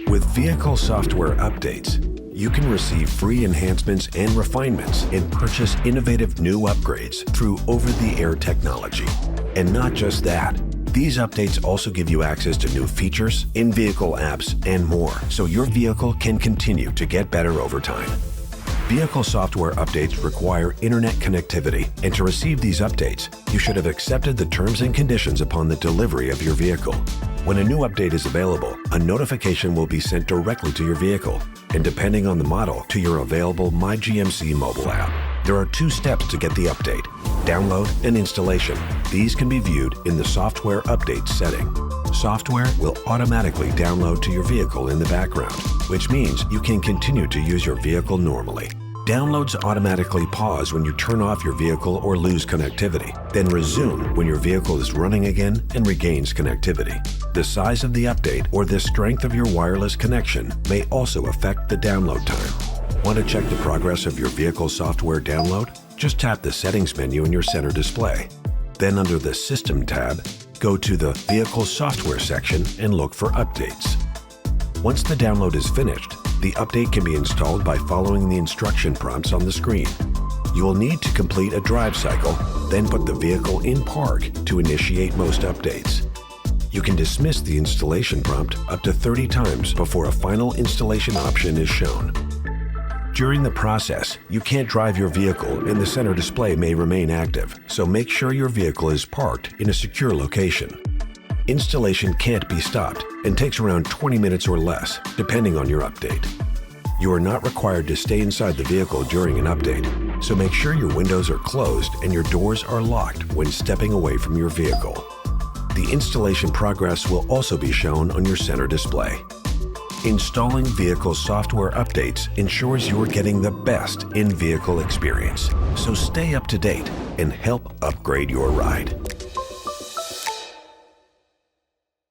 With vehicle software updates, you can receive free enhancements and refinements and purchase innovative new upgrades through over-the-air technology. And not just that, these updates also give you access to new features, in-vehicle apps, and more, so your vehicle can continue to get better over time. Vehicle software updates require internet connectivity, and to receive these updates, you should have accepted the terms and conditions upon the delivery of your vehicle. When a new update is available, a notification will be sent directly to your vehicle, and depending on the model, to your available My GMC mobile app. There are 2 steps to get the update: download and installation. These can be viewed in the software updates setting. Software will automatically download to your vehicle in the background, which means you can continue to use your vehicle normally. Downloads automatically pause when you turn off your vehicle or lose connectivity, then resume when your vehicle is running again and regains connectivity. The size of the update or the strength of your wireless connection may also affect the download time. Want to check the progress of your vehicle software download? Just tap the Settings menu in your center display. Then under the System tab, go to the Vehicle Software section and look for Updates. Once the download is finished, the update can be installed by following the instruction prompts on the screen. You will need to complete a drive cycle, then put the vehicle in park to initiate most updates. You can dismiss the installation prompt up to 30 times before a final installation option is shown. During the process, you can't drive your vehicle and the center display may remain active, so make sure your vehicle is parked in a secure location. Installation can't be stopped and takes around 20 minutes or less, depending on your update. You are not required to stay inside the vehicle during an update, so make sure your windows are closed and your doors are locked when stepping away from your vehicle. The installation progress will also be shown on your center display. Installing vehicle software updates ensures you're getting the best in-vehicle experience, so stay up to date and help upgrade your ride.